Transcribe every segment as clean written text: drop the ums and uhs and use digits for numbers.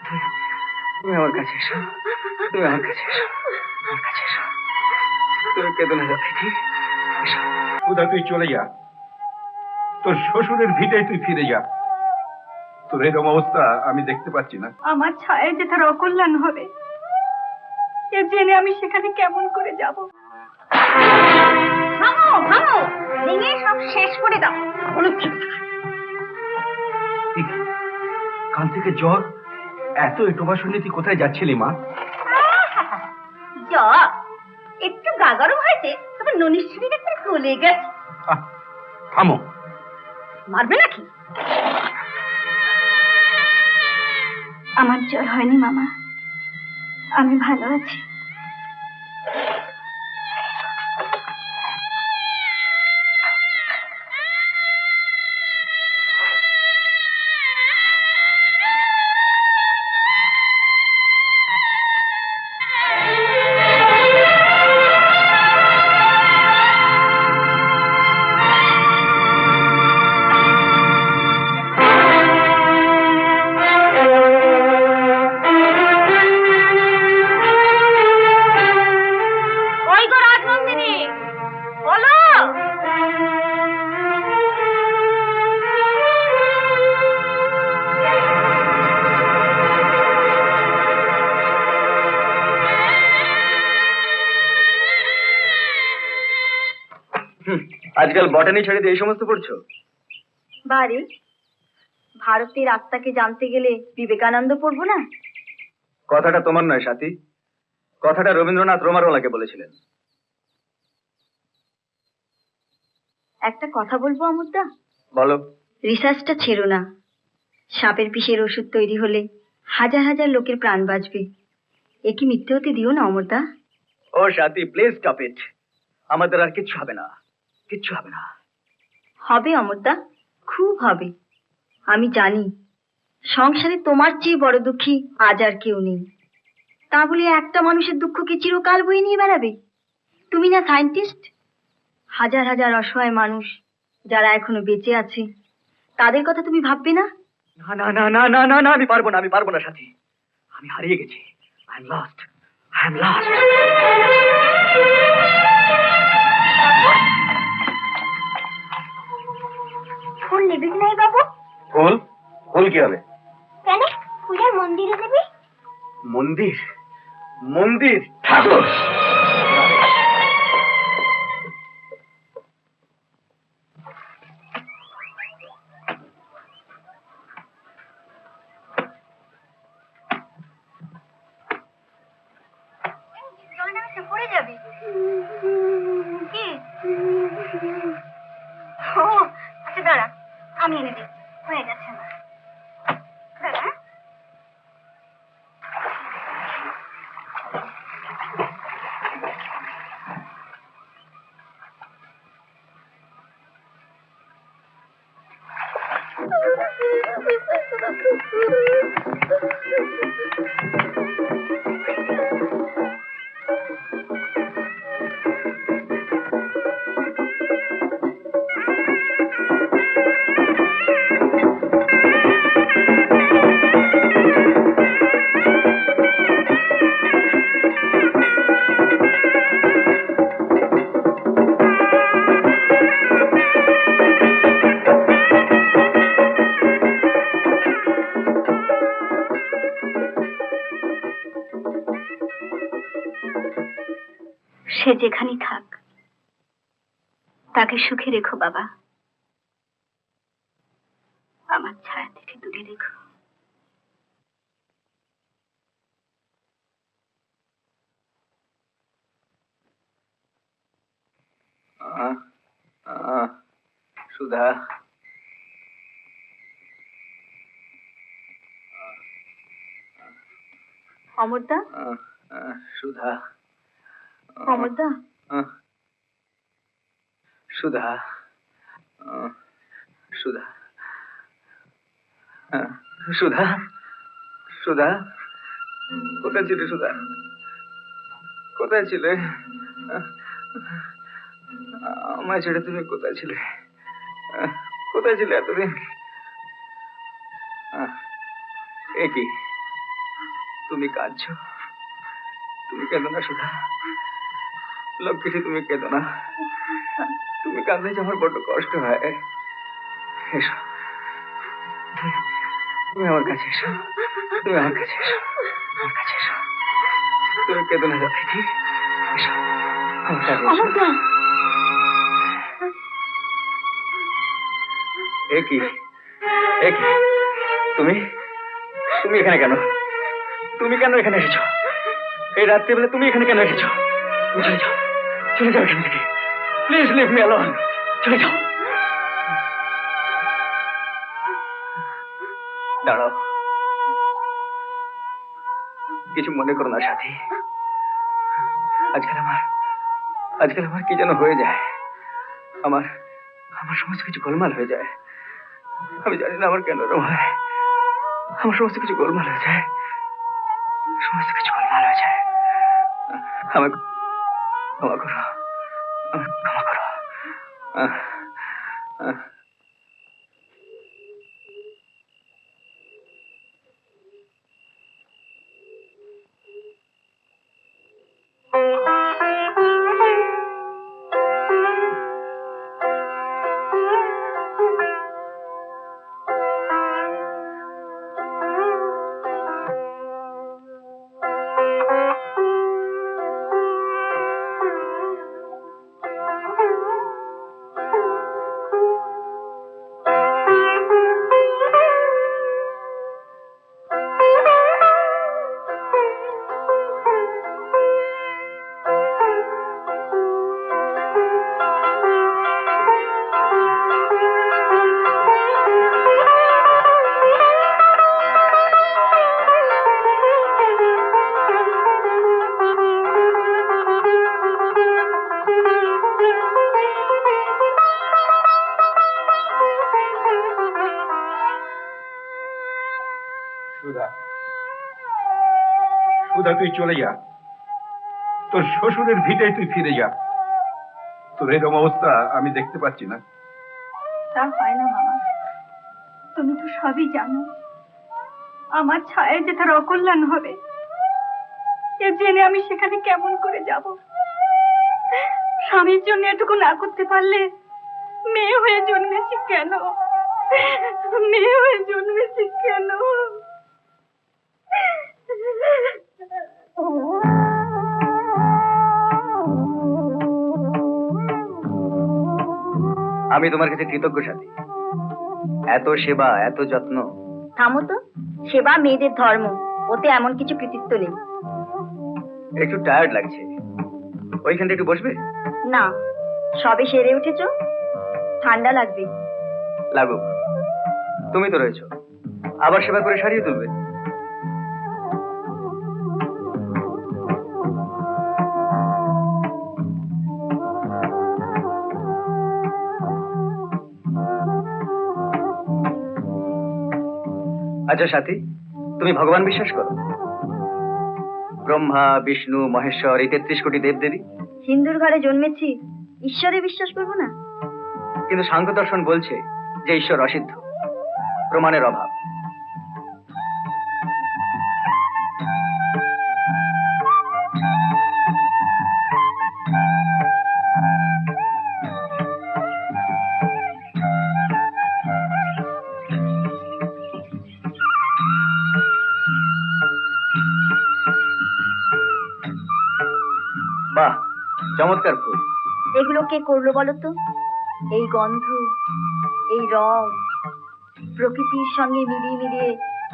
তুমি আমার কাছে এসো, তুমি আমার কাছে এসো, আমার কাছে এসো। তুমি কেঁদো না যথার্থী, এসো। সুধা, তুই চলে যা, তোর শ্বশুরের ভিটে তুই ফিরে যা। তোর এরকম অবস্থা আমি দেখতে পাচ্ছি না। আমার ছায় যে তার অকল্যাণ হবে এ জেনে আমি সেখানে কেমন করে যাব? ভাঙো ভাঙো, ভেঙে সব শেষ করে দাও। কাল থেকে জ্বর, এত এটোবা শুনে তুই কোথায় যাচ্ছিলি মা? জ্বর একটু গা গরম হয়েছে, তবে ননির শরীর একটু গলে গেছে। থামো। মারবে নাকি? আমার জ্বর হয়নি মামা, আমি ভালো আছি। আজকাল বটানি ছেড়ে দিয়ে এই সমস্ত পড়ছো? বাড়ি ভারতের আত্মাকে জানতে গেলে বিবেকানন্দ পড়বো না? কথাটা তোমার নয় সাথী, কথাটা রবীন্দ্রনাথ রোমারওয়ালাকে বলেছিলেন। একটা কথা বলবো অমরদা? বলো। রিসার্চটা ছেড়ো না। সাপের বিষের ওষুধ তৈরি হলে হাজার হাজার লোকের প্রাণ বাঁচবে। এ কি মিথ্যে হতে দিও না অমরদা। ও সাথী, প্লিজ স্টপ ইট। আমাদের আর কিচ্ছু হবে না, কিচ্ছু হবে না। হবে অমরদা, খুব হবে। আমি জানি সংসারে তোমার চেয়ে বড় দুঃখী আজ আর কেউ নেই। তা বলে একটা মানুষের দুঃখকে চিরকাল বয়ে নিয়ে বেড়াবে? তুমি না সায়েন্টিস্ট? হাজার হাজার অসহায় মানুষ যারা এখনো বেঁচে আছে, তাদের কথা তুমি ভাববে না? না না না না না না না, আমি পারবো না, আমি পারবো না সাথী। আমি হারিয়ে গেছি। I am lost, I am lost. ফুল নেবে কি নাই বাবু? ফুল? ফুল কি হবে? কেন, পূজার মন্দিরে দেবে? মন্দির? মন্দির? ঠাকুর? পড়ে যাবে। কি? ও আচ্ছা দাঁড়া, আমি এনে দিই। হয়ে গেছে আমার। দাঁড়া। সে যেখানেই থাক, তাকে সুখে রেখো বাবা। আমার ছায়া থেকে দূরে রেখো। সুধা, অমরদা, সুধা, অমরদা, সুধা, সুধা, সুধা, সুধা, কোথায় ছিলে সুধা? কোথায় ছিলে? আমায় ছেড়ে তুমি কোথায় ছিলে? কোথায় ছিলে এতদিন? এ কি, তুমি কাঁদছো, তুমি কেঁদো না সুধা, লক্ষ্মীটি তুমি কেঁদো না, তুমি কাঁদলে যে আমার বড্ড কষ্ট হয়। এসো, তুমি আমার কাছে এসো, তুমি আমার কাছে এসো, আমার কাছে এসো, তুমি কেঁদো না লক্ষ্মীটি, এসো আমার কাছে এসো। অমরদা, এ কি, এ কি, তুমি তুমি এখানে কেন? তুমি কেন এখানে এসেছো? এই রাত্রিবেলা তুমি এখানে কেন এসেছো? তুমি চলে যাও, চলে যাও এখান থেকে, প্লিজ লিভ মি অ্যালোন, চলে যাও। দাঁড়াও, কিছু মনে করো না সাথী। আজকাল আমার কি যেন হয়ে যায়, আমার সমস্ত কিছু গোলমাল হয়ে যায়। আমি জানি না আমার কেন এরকম হয়, আমার সমস্ত কিছু গোলমাল হয়ে যায়, সমস্ত কিছু গোলমাল হয়ে যায়। আমাকে ক্ষমা করো, আমাকে ক্ষমা করো। সুধা, সুধা তুই চলে যা, তোর শ্বশুরের ভিটে তুই ফিরে যা। তোর এরকম অবস্থা আমি দেখতে পাচ্ছি না। তা হয় না মামা, তুমি তো সবই জানো। আমার ছায়ায় যে তার অকল্যাণ হবে, এ জেনে আমি সেখানে কেমন করে যাব? স্বামীর জন্য এটুকু না করতে পারলে মেয়ে হয়ে জন্মেছি কেন? মেয়ে হয়ে জন্মেছি কেন? আমি তোমার কাছে কৃতজ্ঞ সাথী, এত সেবা, এত যত্ন। থামো তো, সেবা মেয়েদের ধর্ম, ওতে এমন কিছু কৃতিত্ব নেই। একটু টায়ার্ড লাগছে, ওইখানটা একটু বসবে? না, সবে সেরে উঠেছ, ঠান্ডা লাগবে। লাগুক, তুমি তো রয়েছো, আবার সেবা করে সারিয়ে তুলবে। আচ্ছা সাথী, তুমি ভগবান বিশ্বাস করো? ব্রহ্মা, বিষ্ণু, মহেশ্বর, এই 33 কোটি দেবদেবী। হিন্দুর ঘরে জন্মেছি, ঈশ্বরে বিশ্বাস করবো না? কিন্তু সাংখ্য দর্শন বলছে যে ঈশ্বর অসিদ্ধ, প্রমাণের অভাব। বাহ, চমৎকার ফুল। এগুলো কে করলো বলো তো? এই গন্ধ, এই রং, প্রকৃতির সঙ্গে মিলিয়ে মিলিয়ে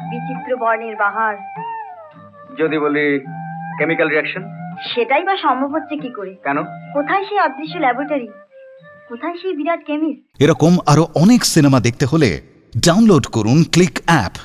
বিচিত্র বর্ণের বাহার। যদি বলি কেমিক্যাল রিঅ্যাকশন? সেটাই বা সম্ভব হচ্ছে কি করে? কেন? কোথায় সেই অদৃশ্য ল্যাবরেটরি, কোথায় সেই বিরাট কেমিস্ট? এরকম আরো অনেক সিনেমা দেখতে হলে ডাউনলোড করুন ক্লিক অ্যাপ।